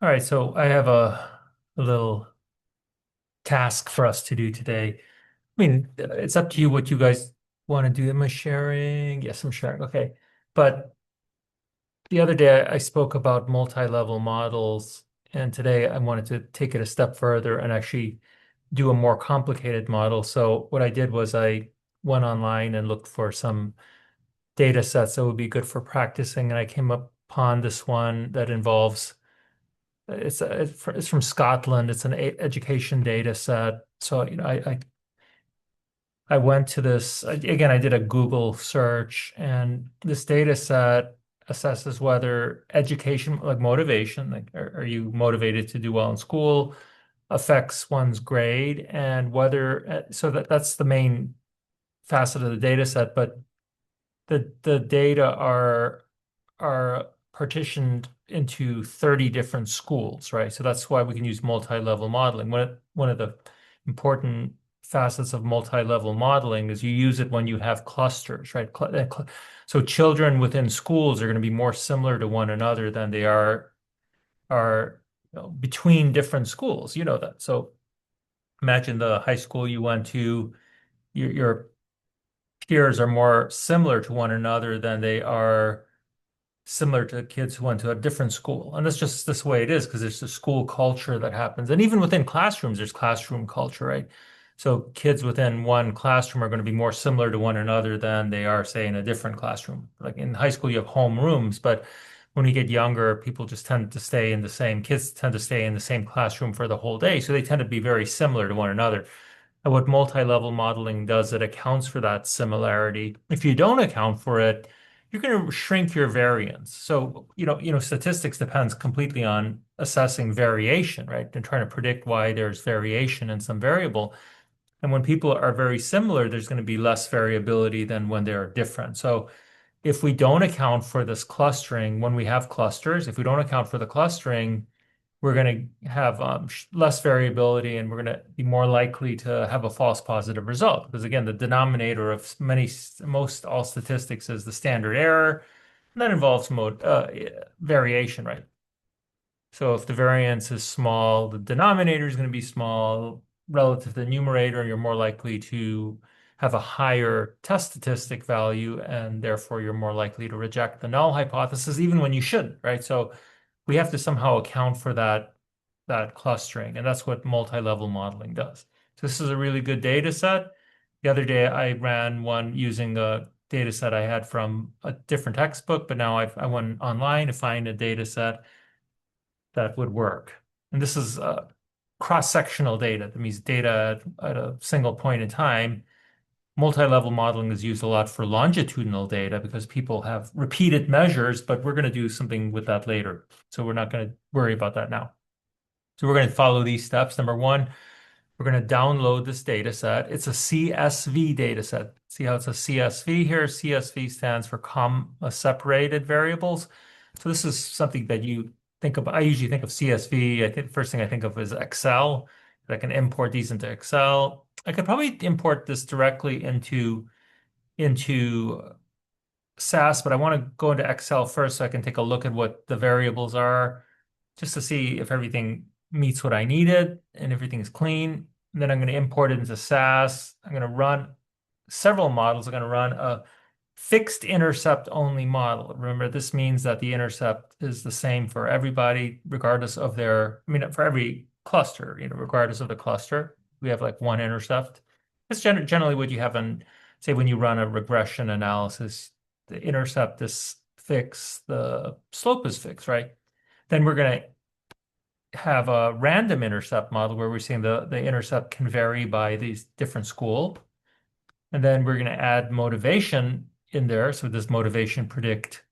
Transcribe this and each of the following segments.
All right, so I have a little task for us to do today. I mean, it's up to you what you guys want to do. Am I sharing? Yes, I'm sharing. Okay. But the other day I spoke about multi-level models, and today I wanted to take it a step further and actually do a more complicated model. So what I did was I went online and looked for some data sets that would be good for practicing, and I came upon this one that involves it's from Scotland. It's an education data set. So, I went to this again. I did a Google search, and this data set assesses whether education, like motivation, like are you motivated to do well in school, affects one's grade, and whether so that's the main facet of the data set. But the data are partitioned into 30 different schools, right? So that's why we can use multi-level modeling. One of the important facets of multi-level modeling is you use it when you have clusters, right? So children within schools are going to be more similar to one another than they are between different schools. You know that. So imagine the high school you went to, your peers are more similar to one another than they are similar to kids who went to a different school. And that's just this way it is because there's a school culture that happens. And even within classrooms, there's classroom culture, right? So kids within one classroom are going to be more similar to one another than they are, say, in a different classroom. Like in high school, you have home rooms, but when you get younger, people just tend to stay in the same, kids tend to stay in the same classroom for the whole day. So they tend to be very similar to one another. And what multi-level modeling does, it accounts for that similarity. If you don't account for it, you're going to shrink your variance. So, statistics depends completely on assessing variation, right? And trying to predict why there's variation in some variable. And when people are very similar, there's going to be less variability than when they're different. So if we don't account for this clustering, when we have clusters, if we don't account for the clustering, we're going to have less variability and we're going to be more likely to have a false positive result. Because again, the denominator of most all statistics is the standard error, and that involves variation, right? So if the variance is small, the denominator is going to be small relative to the numerator, and you're more likely to have a higher test statistic value, and therefore you're more likely to reject the null hypothesis, even when you shouldn't, right? So we have to somehow account for that clustering, and that's what multi-level modeling does. So this is a really good data set. The other day I ran one using a data set I had from a different textbook, but now I went online to find a data set that would work. And this is cross-sectional data. That means data at a single point in time. Multi-level modeling is used a lot for longitudinal data because people have repeated measures, but we're going to do something with that later. So we're not going to worry about that now. So we're going to follow these steps. Number one, we're going to download this data set. It's a CSV data set. See how it's a CSV here? CSV stands for comma separated variables. So this is something that you think of. I usually think of CSV. I think the first thing I think of is Excel. I can import these into Excel. I could probably import this directly into SAS, but I want to go into Excel first so I can take a look at what the variables are, just to see if everything meets what I needed and everything is clean. And then I'm going to import it into SAS. I'm going to run several models. I'm going to run a fixed intercept only model. Remember, this means that the intercept is the same for everybody, regardless of for every cluster, regardless of the cluster. We have like one intercept. That's generally what you have in, say, when you run a regression analysis. The intercept is fixed, the slope is fixed, right? Then we're going to have a random intercept model where we're saying the intercept can vary by these different school. And then we're going to add motivation in there. So does motivation predict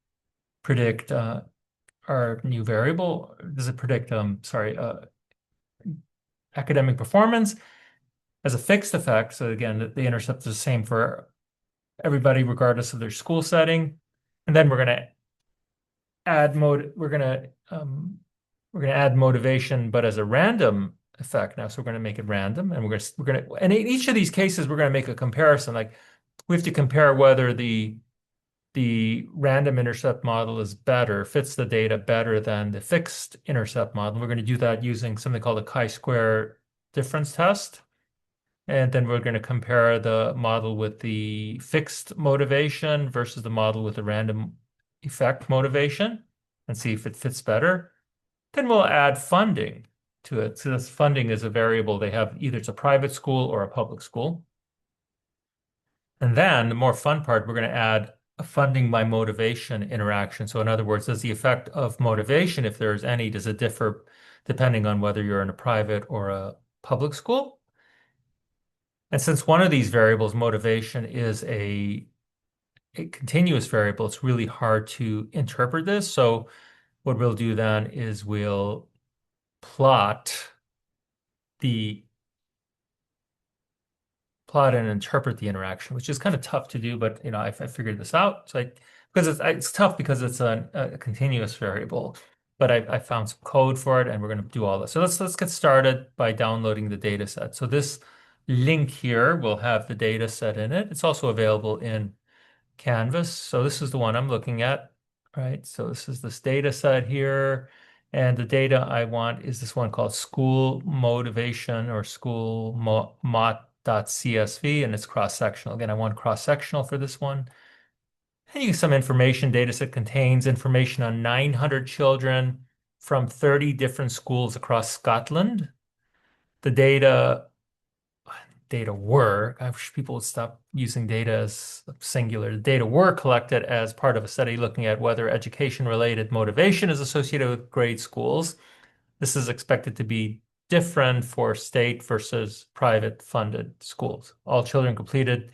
our new variable? Does it predict academic performance as a fixed effect? So again, the intercept is the same for everybody regardless of their school setting. And then we're going to add motivation, but as a random effect now. So we're going to make it random, and and in each of these cases we're going to make a comparison. Like we have to compare whether the the random intercept model is better, fits the data better than the fixed intercept model. We're going to do that using something called a chi-square difference test. And then we're going to compare the model with the fixed motivation versus the model with the random effect motivation and see if it fits better. Then we'll add funding to it. So this funding is a variable they have, either it's a private school or a public school. And then the more fun part, we're going to add a funding by motivation interaction. So in other words, does the effect of motivation, if there's any, does it differ depending on whether you're in a private or a public school? And since one of these variables, motivation, is a continuous variable, it's really hard to interpret this. So what we'll do then is we'll plot the plot and interpret the interaction, which is kind of tough to do, but I figured this out. So because it's tough because it's a continuous variable, but I found some code for it, and we're going to do all this. So let's get started by downloading the data set. So this link here will have the data set in it. It's also available in Canvas. So this is the one I'm looking at, right? So this is this data set here. And the data I want is this one called school motivation or school mot.csv, and it's cross-sectional. Again, I want cross-sectional for this one. And you get some information. Data set contains information on 900 children from 30 different schools across Scotland. The data were, I wish people would stop using data as singular. The data were collected as part of a study looking at whether education-related motivation is associated with grade schools. This is expected to be different for state versus private funded schools. All children completed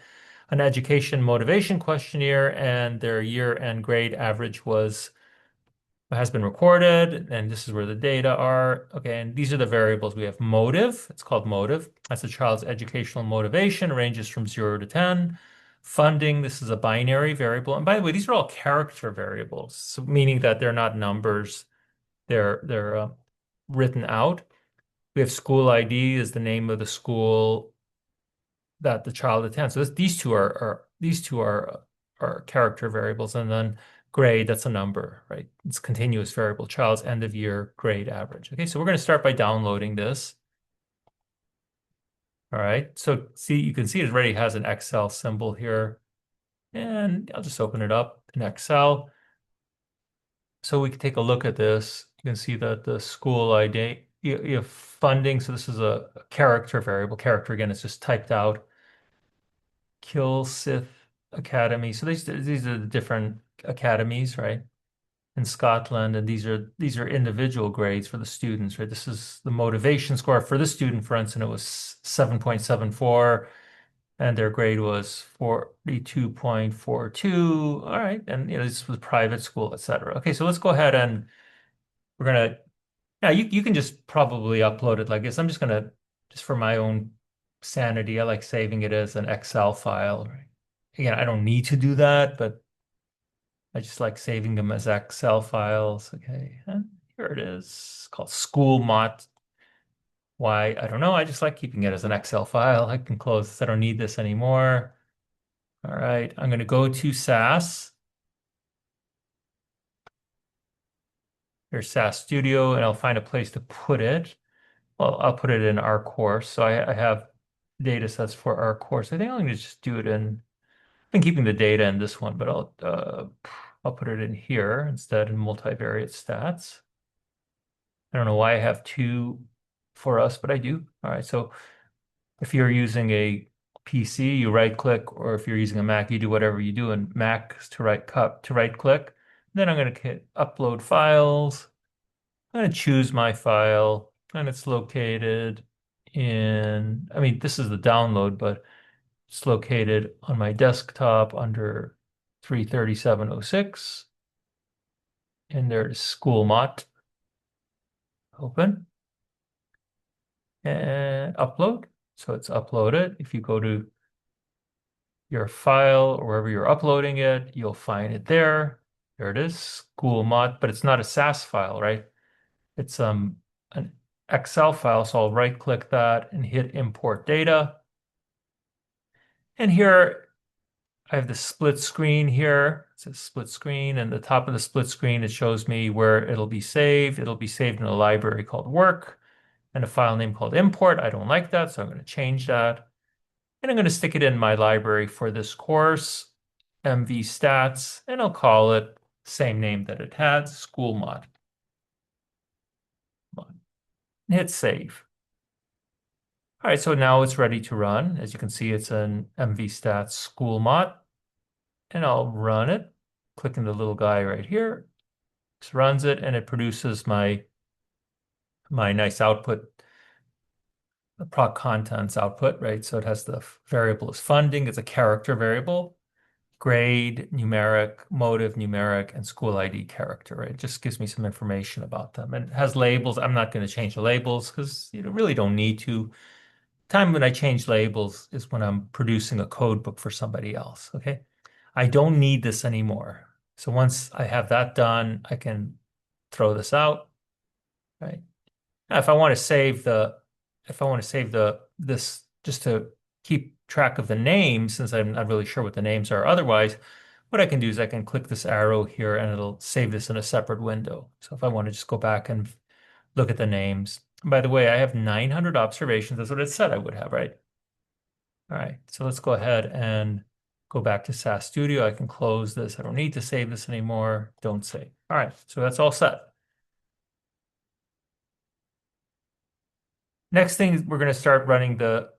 an education motivation questionnaire, and their year-end grade average has been recorded, and this is where the data are. Okay, and these are the variables. We have motive. It's called motive. That's a child's educational motivation, ranges from 0 to 10. Funding, this is a binary variable. And by the way, these are all character variables, so meaning that they're not numbers. They're written out. We have school ID is the name of the school that the child attends. So these two are character variables, and then grade, that's a number, right? It's continuous variable, child's end of year grade average. Okay, so we're going to start by downloading this. All right, so see, you can see it already has an Excel symbol here, and I'll just open it up in Excel. So we can take a look at this. You can see that the school ID, you have funding. So this is a character variable. Character, again, it's just typed out. Kilsyth Academy. So these are the different academies, right? In Scotland, and these are individual grades for the students, right? This is the motivation score for this student, for instance, it was 7.74, and their grade was 42.42. All right, and this was private school, etc. Okay, so let's go ahead and we're gonna, yeah, you can just probably upload it like this. I'm just gonna, just for my own sanity, I like saving it as an Excel file, right? Again, I don't need to do that, but I just like saving them as Excel files. Okay, and here it is. It's called school mot. Why? I don't know. I just like keeping it as an Excel file. I can close this. I don't need this anymore. All right, I'm going to go to SAS. Here's SAS Studio, and I'll find a place to put it. Well, I'll put it in our course. So I have data sets for our course. I think I'm going to just do it in, I've been keeping the data in this one, but I'll put it in here instead in multivariate stats. I don't know why I have two for us, but I do. All right, so if you're using a PC, you right click, or if you're using a Mac, you do whatever you do in Mac to right click. Then I'm going to hit upload files. I'm going to choose my file, and it's located in, I mean, this is the download, but it's located on my desktop under 33706. And there's school mot. Open and upload. So it's uploaded. If you go to your file or wherever you're uploading it, you'll find it there. There it is, school mot, but it's not a SAS file, right? It's an Excel file. So I'll right click that and hit import data. And here I have the split screen here. It says split screen, and the top of the split screen, it shows me where it'll be saved. It'll be saved in a library called work and a file name called import. I don't like that, so I'm going to change that. And I'm going to stick it in my library for this course, MV stats, and I'll call it same name that it had, school mod. Hit save. All right, so now it's ready to run. As you can see, it's an MV stats school mod, and I'll run it. Clicking the little guy right here. Just runs it, and it produces my nice output, the proc contents output, right? So it has the variable is funding. It's a character variable, grade, numeric, motive, numeric, and school ID character, right? It just gives me some information about them. And it has labels. I'm not going to change the labels because you really don't need to. Time when I change labels is when I'm producing a code book for somebody else, okay? I don't need this anymore. So once I have that done, I can throw this out, right? Now, if I want to save this just to keep track of the names, since I'm not really sure what the names are otherwise, what I can do is I can click this arrow here and it'll save this in a separate window. So if I want to just go back and look at the names. By the way, I have 900 observations. That's what it said I would have, right? All right, so let's go ahead and go back to SAS Studio. I can close this. I don't need to save this anymore. Don't save. All right, so that's all set. Next thing, we're going to start running the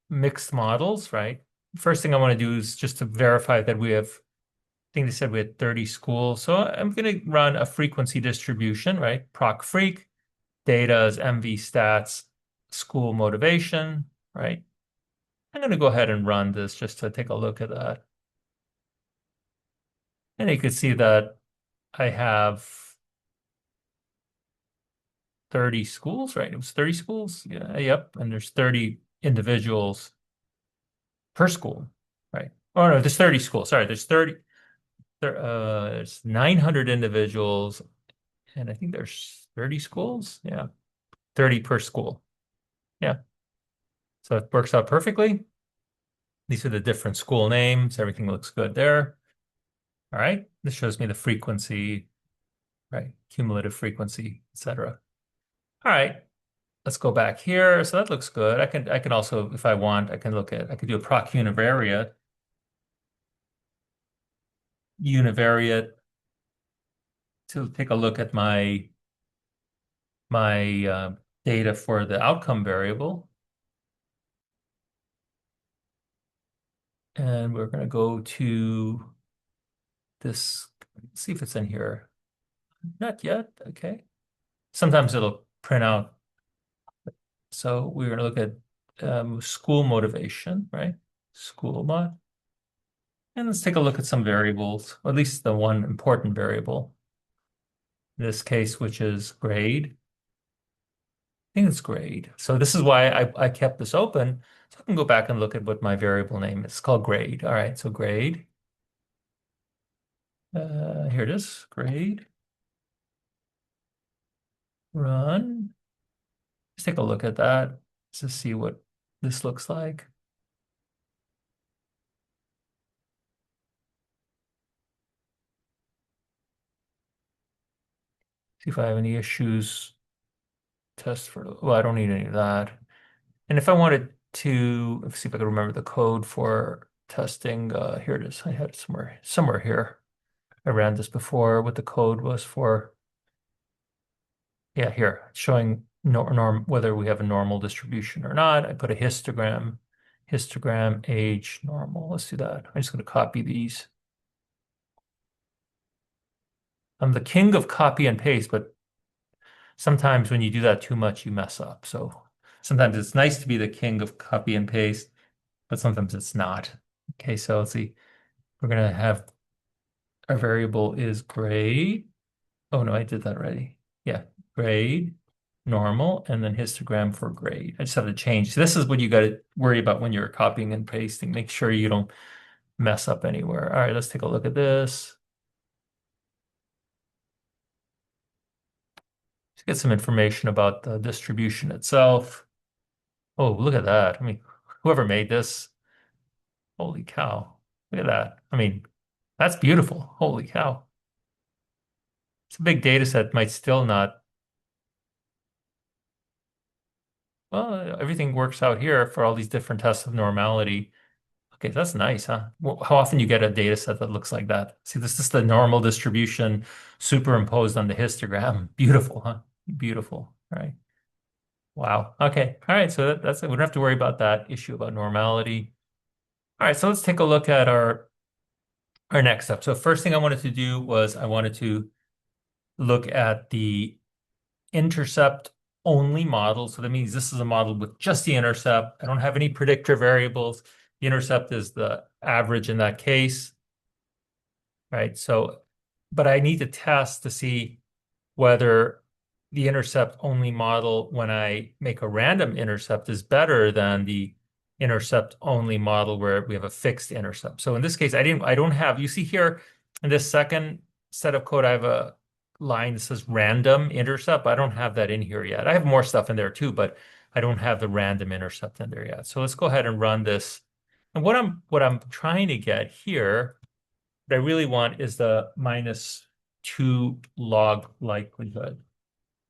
mixed models, right? First thing I want to do is just to verify that we have, I think they said we had 30 schools. So I'm going to run a frequency distribution, right? Proc freq, data is MV stats, school motivation, right? I'm going to go ahead and run this just to take a look at that. And you can see that I have 30 schools, right? It was 30 schools. Yeah, yep. And there's 30 individuals per school, right? Oh no, there's 30 schools. Sorry, there's 900 individuals, and I think there's 30 schools. Yeah, 30 per school. Yeah, so it works out perfectly. These are the different school names. Everything looks good there. All right, this shows me the frequency, right? Cumulative frequency, etc. All right, let's go back here. So that looks good. I can also, if I want, I could do a proc univariate to take a look at my data for the outcome variable. And we're going to go to this, see if it's in here. Not yet. Okay. Sometimes it'll print out. So we're going to look at school motivation, right? School mod. And let's take a look at some variables, or at least the one important variable. In this case, which is grade. I think it's grade. So this is why I kept this open. So I can go back and look at what my variable name is. It's called grade. All right, so grade. Here it is, grade. Run. Let's take a look at that to see what this looks like. See if I have any issues. Test for, well, I don't need any of that. And if I wanted to, let's see if I can remember the code for testing. Here it is. I had it somewhere here. I ran this before, what the code was for. Yeah, here, showing norm whether we have a normal distribution or not. I put a histogram, age, normal. Let's do that. I'm just going to copy these. I'm the king of copy and paste, but sometimes when you do that too much, you mess up. So sometimes it's nice to be the king of copy and paste, but sometimes it's not. Okay, so let's see. We're going to have our variable is grade. Oh no, I did that already. Yeah, grade, normal, and then histogram for grade. I just have to change. So this is what you got to worry about when you're copying and pasting. Make sure you don't mess up anywhere. All right, let's take a look at this. Let's get some information about the distribution itself. Oh, look at that. I mean, whoever made this, Holy cow. Look at that. I mean, that's beautiful. Holy cow. It's a big data set, might still not, well, everything works out here for all these different tests of normality. Okay, that's nice, huh? Well, how often you get a data set that looks like that? See, this is the normal distribution superimposed on the histogram. Beautiful, huh? Beautiful. All right. Wow. Okay. All right. So that's it. We don't have to worry about that issue about normality. All right. So let's take a look at our next step. So first thing I wanted to do was I wanted to look at the intercept only model. So that means this is a model with just the intercept. I don't have any predictor variables. The intercept is the average in that case, right? So, but I need to test to see whether the intercept only model when I make a random intercept is better than the intercept only model where we have a fixed intercept. So in this case, I don't have, you see here in this second set of code, I have a line that says random intercept. I don't have that in here yet. I have more stuff in there too, but I don't have the random intercept in there yet. So let's go ahead and run this. And what I'm trying to get here, what I really want is the -2 log likelihood.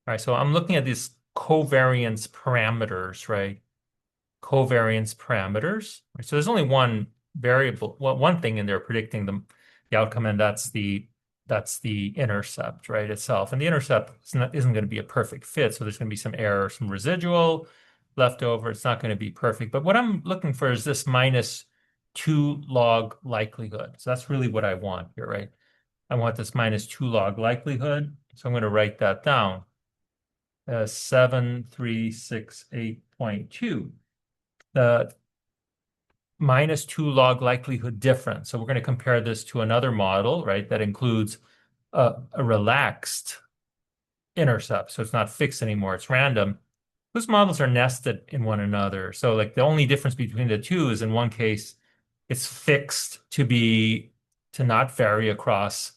All right, so I'm looking at these covariance parameters, right? Covariance parameters. Right? So there's only one variable, well, one thing in there predicting the outcome, and that's the intercept, right, itself. And the intercept isn't going to be a perfect fit, so there's going to be some error, some residual left over. It's not going to be perfect. But what I'm looking for is this -2 log likelihood. So that's really what I want here, right? I want this -2 log likelihood. So I'm going to write that down as 7368.2. The -2 log likelihood difference. So we're going to compare this to another model, right, that includes a relaxed intercept. So it's not fixed anymore, it's random. Those models are nested in one another. So like the only difference between the two is in one case, it's fixed to not vary across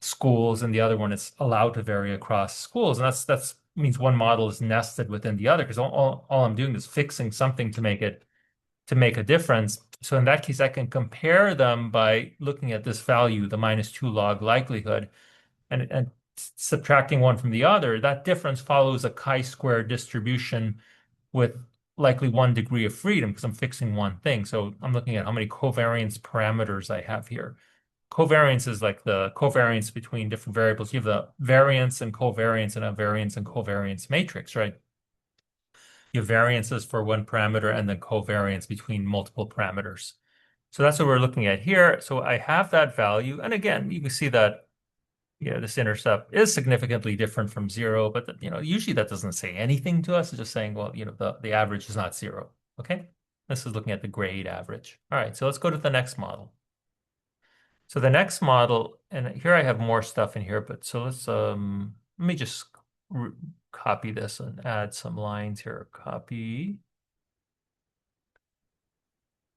schools, and the other one is allowed to vary across schools. And that's means one model is nested within the other because all I'm doing is fixing something to make a difference. So in that case, I can compare them by looking at this value, the -2 log likelihood, and subtracting one from the other. That difference follows a chi-square distribution with likely 1 degree of freedom because I'm fixing one thing. So I'm looking at how many covariance parameters I have here. Covariance is like the covariance between different variables. You have the variance and covariance in a variance and covariance matrix, right? You have variances for one parameter and then covariance between multiple parameters. So that's what we're looking at here. So I have that value. And again, you can see that, yeah, this intercept is significantly different from zero, but usually that doesn't say anything to us. It's just saying, well, the average is not zero. Okay. This is looking at the grade average. All right. So let's go to the next model. So the next model, and here I have more stuff in here, but so let me just copy this and add some lines here. Copy,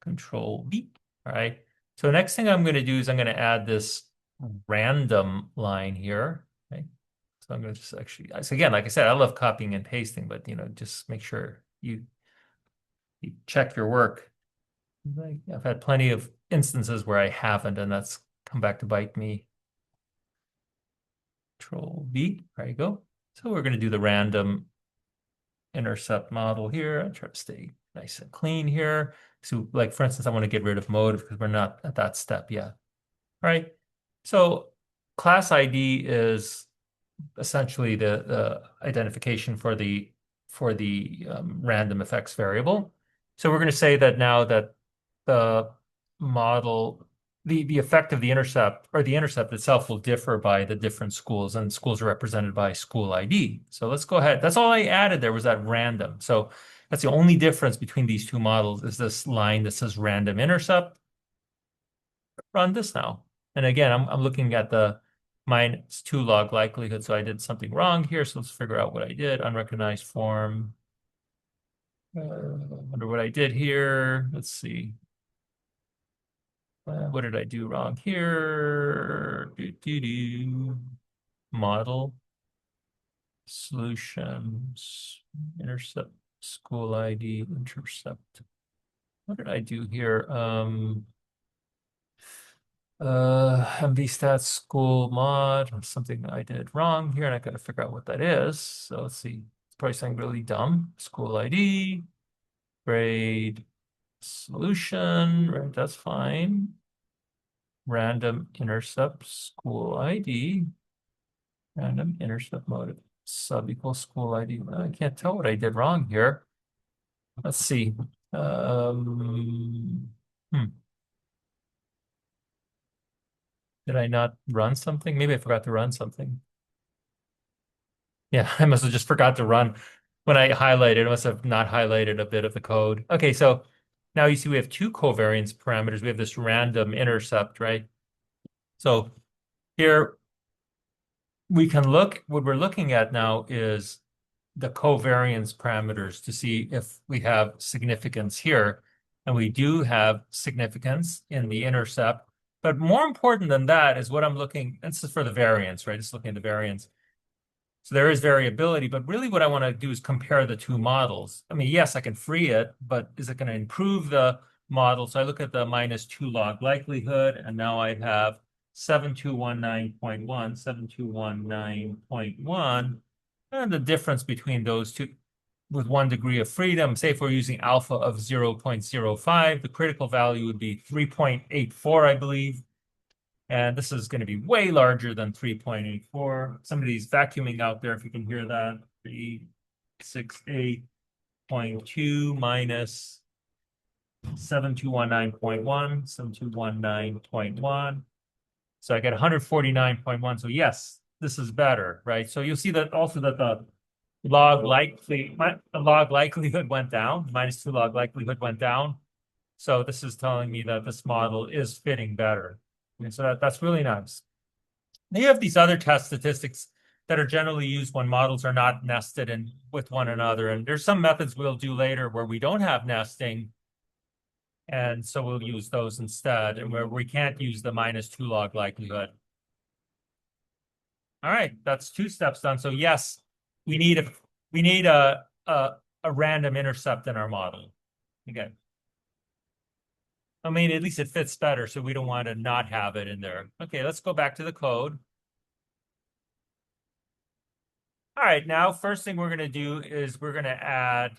Control V. All right. So next thing I'm going to do is I'm going to add this random line here. Okay. So I'm going to just actually, so again, like I said, I love copying and pasting, but just make sure you check your work. I've had plenty of instances where I haven't, and that's come back to bite me. Control V, there you go. So we're going to do the random intercept model here. I try to stay nice and clean here. So like, for instance, I want to get rid of motive because we're not at that step yet. All right. So class ID is essentially the identification for the random effects variable. So we're going to say that now that the model, the effect of the intercept or the intercept itself will differ by the different schools, and schools are represented by school ID. So let's go ahead. That's all I added there was that random. So that's the only difference between these two models is this line that says random intercept. Run this now. And again, I'm looking at the -2 log likelihood. So I did something wrong here. So let's figure out what I did. Unrecognized form. Wonder what I did here. Let's see. What did I do wrong here? Model solutions intercept school ID intercept. what did I do here? MV stats school mod, or something I did wrong here, and I gotta figure out what that is. So let's see. It's probably something really dumb. School ID, grade, solution, right? That's fine. Random intercept school ID, random intercept mode, sub equals school ID. I can't tell what I did wrong here. Let's see. Hmm. Did I not run something? Maybe I forgot to run something. Yeah, I must have just forgot to run when I highlighted. I must have not highlighted a bit of the code. Okay, so now you see we have two covariance parameters. We have this random intercept, right? So here we can look, what we're looking at now is the covariance parameters to see if we have significance here. And we do have significance in the intercept. But more important than that is what I'm looking, this is for the variance, right? Just looking at the variance. So there is variability, but really what I want to do is compare the two models. I mean, yes, I can free it, but is it going to improve the model? So I look at the minus 2 log likelihood, and now I have 7219.1, 7219.1, and the difference between those two with 1 degree of freedom. Say if we're using alpha of 0.05, the critical value would be 3.84, I believe. And this is going to be way larger than 3.84. Somebody's vacuuming out there, if you can hear that. 368.2 minus 7219.1, 7219.1. So I get 149.1. So yes, this is better, right? So you'll see that also that the log likelihood went down, minus 2 log likelihood went down. So this is telling me that this model is fitting better. And so that's really nice. Now you have these other test statistics that are generally used when models are not nested and with one another. And there's some methods we'll do later where we don't have nesting. And so we'll use those instead, and where we can't use the minus 2 log likelihood. All right, that's 2 steps done. So yes, we need a random intercept in our model. Okay. I mean, at least it fits better, so we don't want to not have it in there. Okay, let's go back to the code. All right, now first thing we're going to do is we're going to add,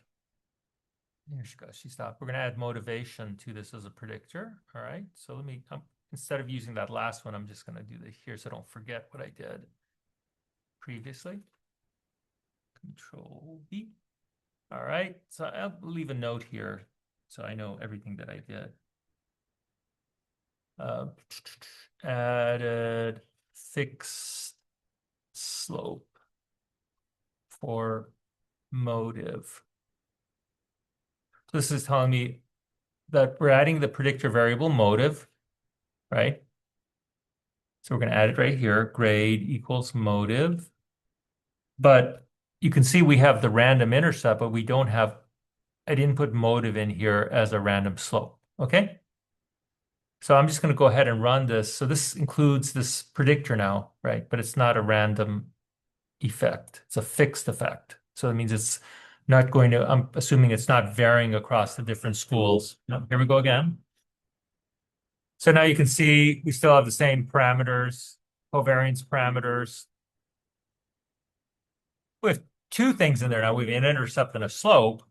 there she goes, she stopped. We're going to add motivation to this as a predictor. All right, so let me, instead of using that last one, I'm just going to do the here so I don't forget what I did previously. Control V. All right, so I'll leave a note here so I know everything that I did. Added fixed slope for motive. This is telling me that we're adding the predictor variable motive, right? So we're going to add it right here, grade equals motive. But you can see we have the random intercept, but we don't have, I didn't put motive in here as a random slope, okay? So I'm just going to go ahead and run this. So this includes this predictor now, right? But it's not a random effect. It's a fixed effect. So it means it's not going to, I'm assuming it's not varying across the different schools. No, here we go again. So now you can see we still have the same parameters, covariance parameters. We have 2 things in there now. We have an intercept and a slope.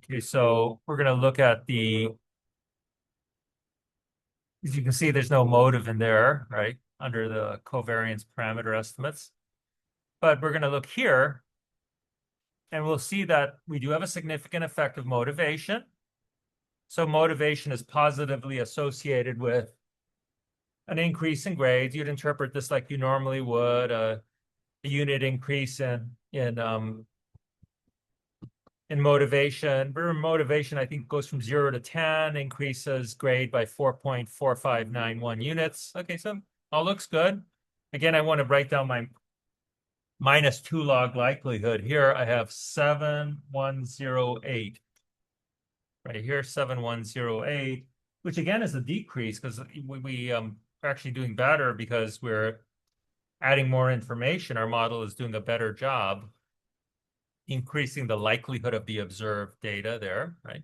Okay, so we're going to look at the, as you can see, there's no motive in there, right? Under the covariance parameter estimates. But we're going to look here and we'll see that we do have a significant effect of motivation. So motivation is positively associated with an increase in grades. You'd interpret this like you normally would, a unit increase in motivation. Remember, motivation, I think, goes from 0 to 10, increases grade by 4.4591 units. Okay, so all looks good. Again, I want to write down my minus 2 log likelihood. Here I have 7108. Right here, 7108, which again is a decrease because we are actually doing better because we're adding more information. Our model is doing a better job. increasing the likelihood of the observed data there, right?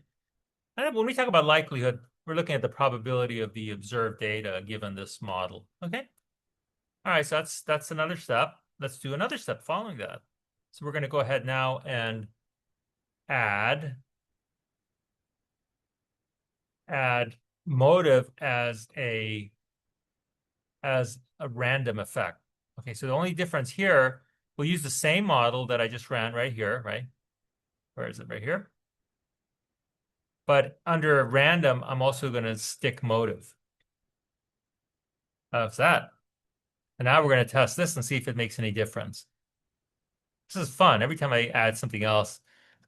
And when we talk about likelihood, we're looking at the probability of the observed data given this model. Okay. All right, so that's another step. Let's do another step following that. So we're going to go ahead now and add add motive as a random effect. Okay, so the only difference here, we'll use the same model that I just ran right here, right? Where is it? Right here. But under random, I'm also going to stick motive. How's that? And now we're going to test this and see if it makes any difference. This is fun. Every time I add something else,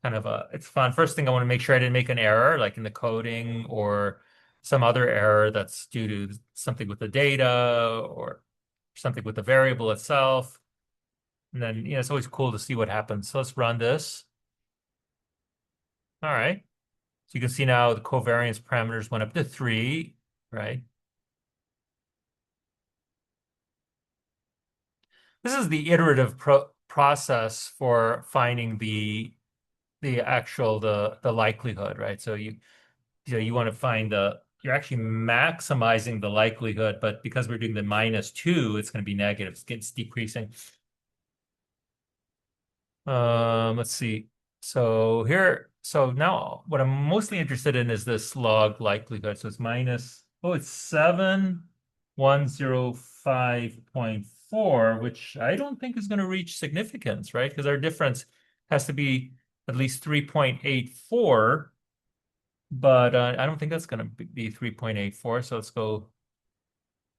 it's fun. First thing, I want to make sure I didn't make an error, like in the coding or some other error that's due to something with the data or something with the variable itself. And then, it's always cool to see what happens. So let's run this. All right. So you can see now the covariance parameters went up to 3, right? This is the iterative process for finding the actual the likelihood, right? So you want to find you're actually maximizing the likelihood, but because we're doing the -2, it's going to be negative. It's decreasing. Let's see. So now what I'm mostly interested in is this log likelihood. So it's it's 7105.4, which I don't think is going to reach significance, right? Because our difference has to be at least 3.84, but I don't think that's going to be 3.84. So let's go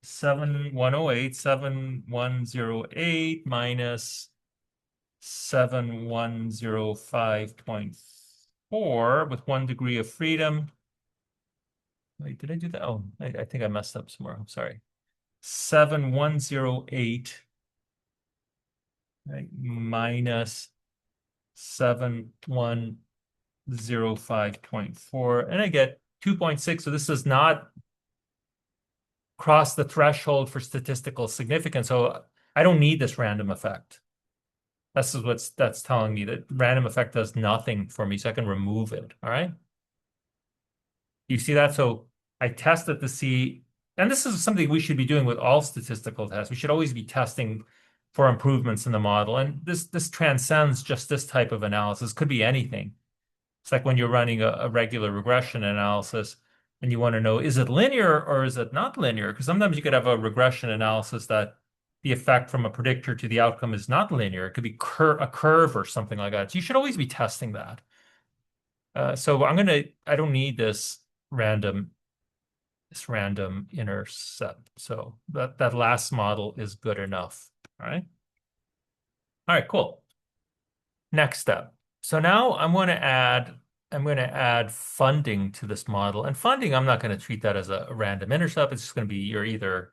7108 minus 7105.4 with 1 degree of freedom. Wait, did I do that? Oh, I think I messed up somewhere. I'm sorry. 7108, right, minus 7105.4, and I get 2.6. So this does not cross the threshold for statistical significance. So I don't need this random effect. That's telling me that random effect does nothing for me, so I can remove it. All right. You see that? So I tested to see, and this is something we should be doing with all statistical tests. We should always be testing for improvements in the model. And this transcends just this type of analysis. Could be anything. It's like when you're running a regular regression analysis and you want to know, is it linear or is it not linear? Because sometimes you could have a regression analysis that the effect from a predictor to the outcome is not linear. It could be a curve or something like that. So you should always be testing that. So I don't need random, this random intercept. So that last model is good enough. All right. All right, cool. Next step. So now I'm going to add funding to this model. And funding, I'm not going to treat that as a random intercept. It's just going to be you're either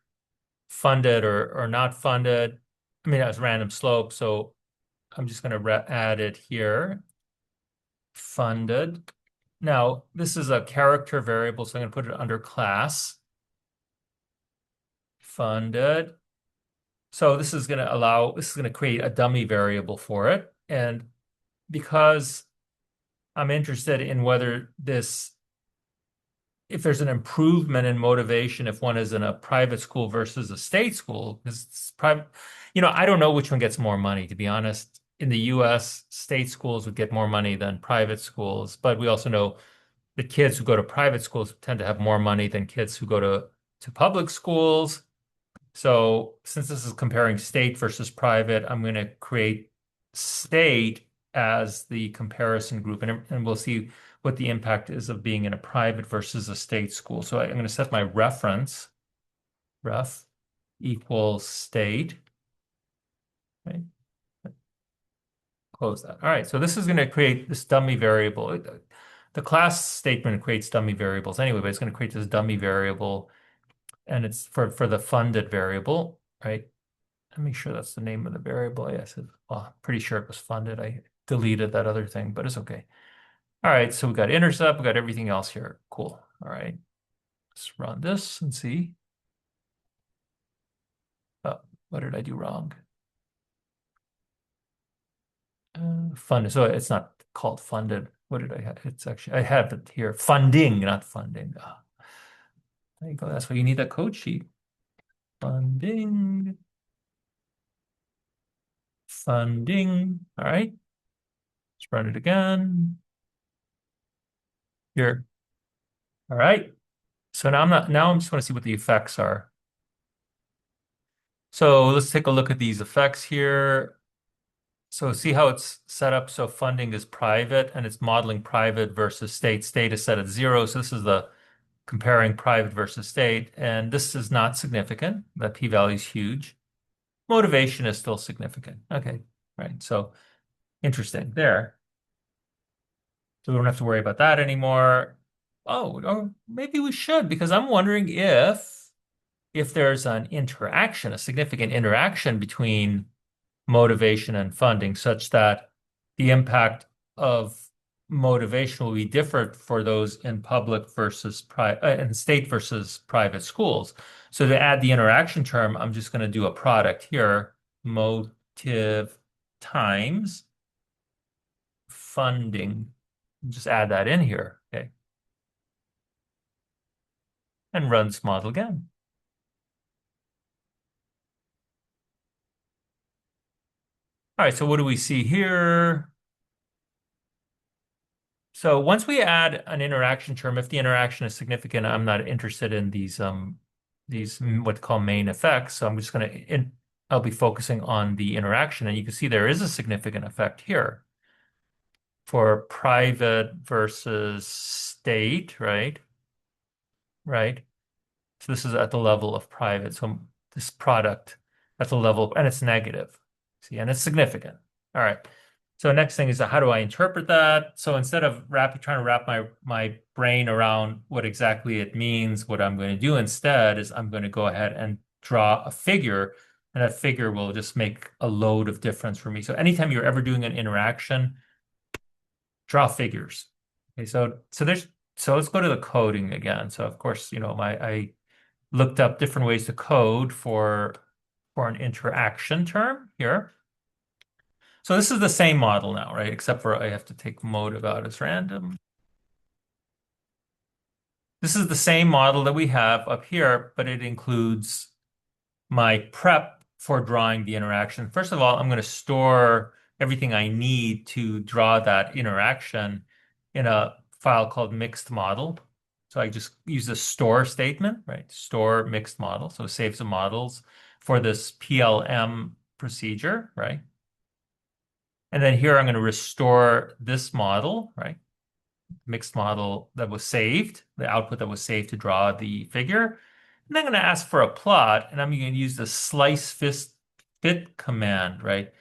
funded or not funded. I mean, as random slope. So I'm just going to add it here. Funded. Now, this is a character variable, so I'm going to put it under class. Funded. So this is going to create a dummy variable for it. And because I'm interested in if there's an improvement in motivation if one is in a private school versus a state school, because it's private, I don't know which one gets more money, to be honest. In the US, state schools would get more money than private schools, but we also know the kids who go to private schools tend to have more money than kids who go to public schools. So since this is comparing state versus private, I'm going to create state as the comparison group, and we'll see what the impact is of being in a private versus a state school. So I'm going to set my reference, ref equals state, right? Close that. All right, so this is going to create this dummy variable. The class statement creates dummy variables anyway, but it's going to create this dummy variable, and it's for the funded variable, right? Let me make sure that's the name of the variable. Yes, well, pretty sure it was funded. I deleted that other thing, but it's okay. All right, so we got intercept, we got everything else here. Cool. All right, let's run this and see. Oh, what did I do wrong? Fund. So it's not called funded. What did I have? It's actually, I have it here. Funding, not funding. There you go. That's why you need that code sheet. Funding, funding. All right. Let's run it again. Here. All right. So now I'm just want to see what the effects are. So let's take a look at these effects here. So see how it's set up. So funding is private and it's modeling private versus state. State is set at 0. So this is the comparing private versus state. And this is not significant. The p-value is huge. Motivation is still significant. Okay. Right. So interesting there. So we don't have to worry about that anymore. Oh, or maybe we should, because I'm wondering if there's an interaction, a significant interaction between motivation and funding, such that the impact of motivation will be different for those in public versus private, in state versus private schools. So to add the interaction term, I'm just going to do a product here, motive times funding. Just add that in here, okay, and run this model again. All right, so what do we see here? So once we add an interaction term, if the interaction is significant, I'm not interested in these what they call main effects. So I'm just going to I'll be focusing on the interaction, and you can see there is a significant effect here for private versus state, right? Right. So this is at the level of private. So this product at the level, and it's negative. See, and it's significant. All right. So next thing is how do I interpret that? So instead of trying to wrap my brain around what exactly it means, what I'm going to do instead is I'm going to go ahead and draw a figure, and that figure will just make a load of difference for me. So anytime you're ever doing an interaction, draw figures. Okay, so let's go to the coding again. So of course, I looked up different ways to code for an interaction term here. So this is the same model now, right? Except for I have to take motive out as random. This is the same model that we have up here, but it includes my prep for drawing the interaction. First of all, I'm going to store everything I need to draw that interaction in a file called mixed model. So I just use the store statement, right? Store mixed model. So it saves the models for this PLM procedure, right? And then here I'm going to restore this model, right? Mixed model that was saved, the output that was saved to draw the figure. And I'm going to ask for a plot, and I'm going to use the slice fit command, right?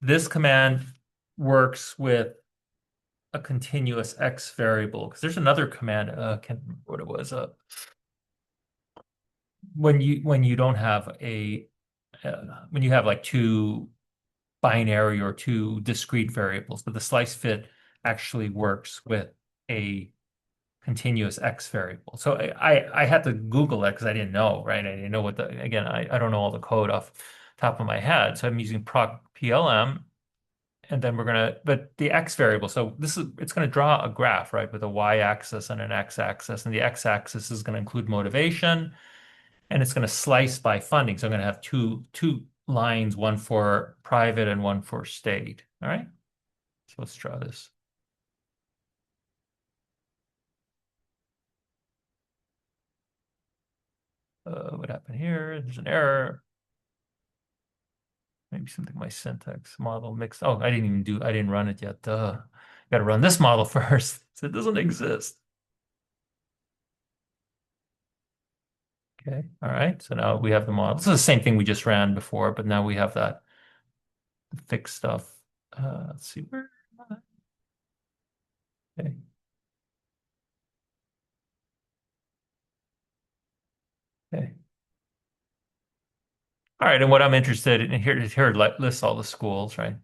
This command works with a continuous x variable because there's another command. I can't remember what it was. When you don't have when you have like two binary or two discrete variables, but the slice fit actually works with a continuous x variable. So I had to Google that because I didn't know, right? I didn't know again, I don't know all the code off the top of my head. So I'm using proc PLM, and then but the x variable, so it's going to draw a graph, right? With a y-axis and an x-axis, and the x-axis is going to include motivation, and it's going to slice by funding. So I'm going to have two lines, one for private and one for state. All right. So let's draw this. What happened here? There's an error. Maybe something my syntax model mixed. Oh, I didn't run it yet. Got to run this model first. So it doesn't exist. Okay. All right. So now we have the model. This is the same thing we just ran before, but now we have that fixed stuff. Let's see where. Okay. Okay. All right. And what I'm interested in here lists all the schools, right?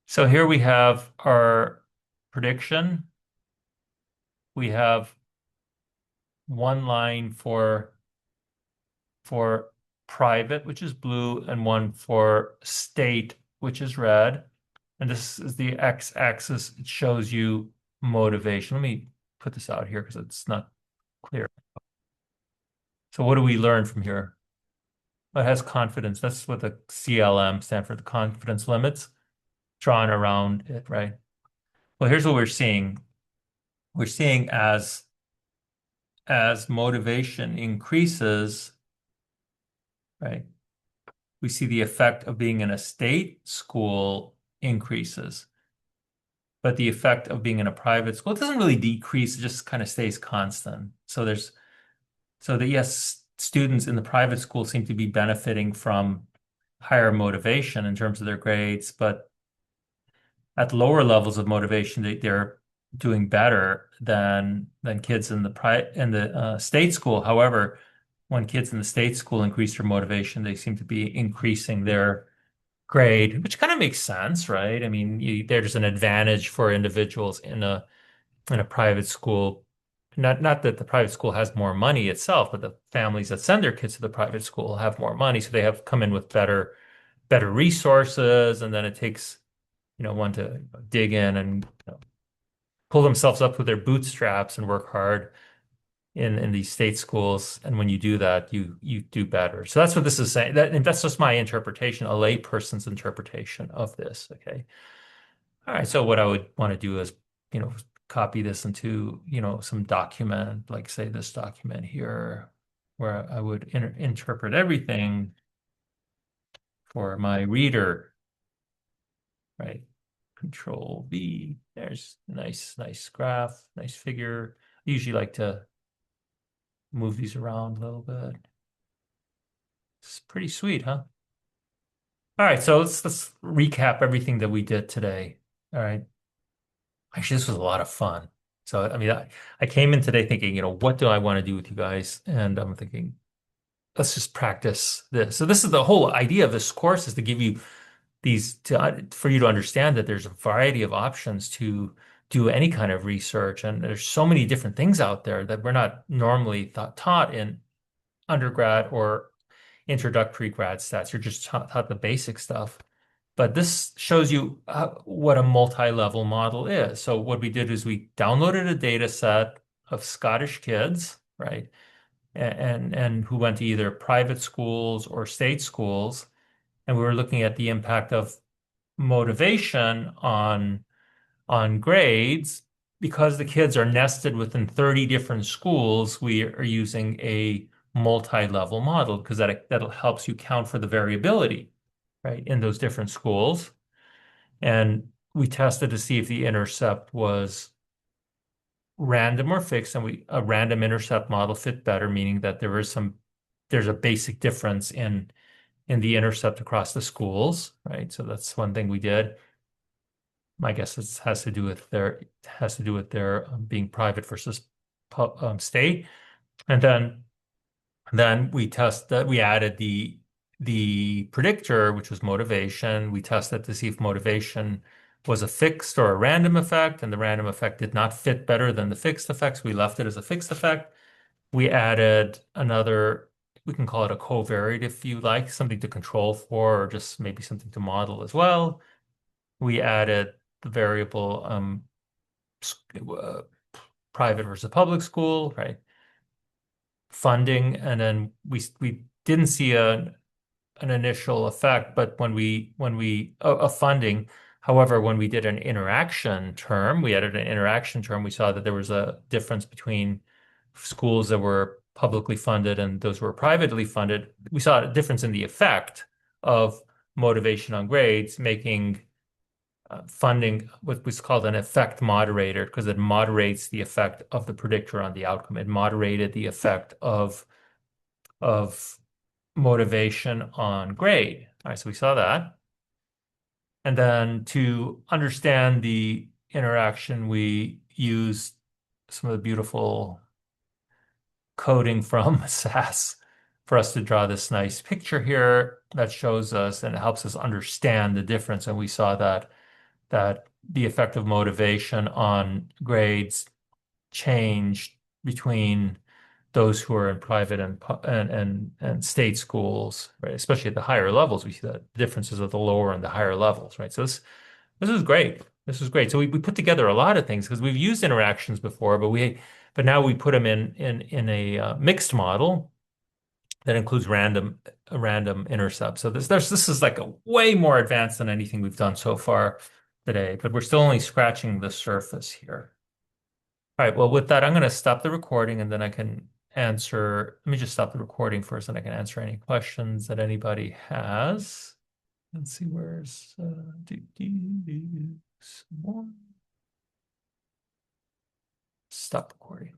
So here we have our prediction. We have one line for private, which is blue, and one for state, which is red. And this is the x-axis. It shows you motivation. Let me put this out here because it's not clear. So what do we learn from here? It has confidence. That's what the CLM stand for, the confidence limits drawn around it, right? Well, here's what we're seeing. We're seeing as motivation increases, right? We see the effect of being in a state school increases, but the effect of being in a private school, it doesn't really decrease, it just kind of stays constant. So that yes, students in the private school seem to be benefiting from higher motivation in terms of their grades, but at lower levels of motivation, they're doing better than kids in the state school. However, when kids in the state school increase their motivation, they seem to be increasing their grade, which kind of makes sense, right? I mean, there's an advantage for individuals in a private school. Not that the private school has more money itself, but the families that send their kids to the private school have more money, so they have come in with better resources, and then it takes, one to dig in and pull themselves up with their bootstraps and work hard in these state schools. And when you do that, you do better. So that's what this is saying. And that's just my interpretation, a layperson's interpretation of this. Okay. All right. So what I would want to do is, copy this into, some document, like say this document here, where I would interpret everything for my reader, right? Control V. There's a nice graph, nice figure. I usually like to move these around a little bit. It's pretty sweet, huh? All right, so let's recap everything that we did today. All right. Actually, this was a lot of fun. So, I mean, I came in today thinking, what do I want to do with you guys? And I'm thinking, let's just practice this. So this is the whole idea of this course, is to give you for you to understand that there's a variety of options to do any kind of research. And there's so many different things out there that we're not normally taught in undergrad or introductory grad stats. You're just taught the basic stuff. But this shows you what a multi-level model is. So what we did is we downloaded a data set of Scottish kids, right? And who went to either private schools or state schools. And we were looking at the impact of motivation on grades. Because the kids are nested within 30 different schools, we are using a multi-level model because that helps you count for the variability, right, in those different schools. And we tested to see if the intercept was random or fixed, and a random intercept model fit better, meaning that there's a basic difference in the intercept across the schools, right? So that's one thing we did. My guess has to do with their being private versus state. And then we added the predictor, which was motivation. We tested to see if motivation was a fixed or a random effect, and the random effect did not fit better than the fixed effects. We left it as a fixed effect. We added we can call it a covariate if you like, something to control for, or just maybe something to model as well. We added the variable uh, private versus public school, right? Funding, and then we didn't see an initial effect, but when we of funding. However, when we did an interaction term, we added an interaction term, we saw that there was a difference between schools that were publicly funded and those were privately funded. We saw a difference in the effect of motivation on grades, making funding what was called an effect moderator, because it moderates the effect of the predictor on the outcome. It moderated the effect of motivation on grade. All right, so we saw that. And then to understand the interaction, we used some of the beautiful coding from SAS for us to draw this nice picture here that shows us and it helps us understand the difference. And we saw that the effect of motivation on grades changed between those who are in private and state schools, right? Especially at the higher levels, we see the differences of the lower and the higher levels, right? So this is great. This is great. So we put together a lot of things because we've used interactions before, but now we put them in a mixed model that includes random intercepts. So this is like a way more advanced than anything we've done so far today, but we're still only scratching the surface here. All right, well, with that, I'm going to stop the recording and then I can answer. Let me just stop the recording first and I can answer any questions that anybody has. Let's see, where's some more. Stop recording.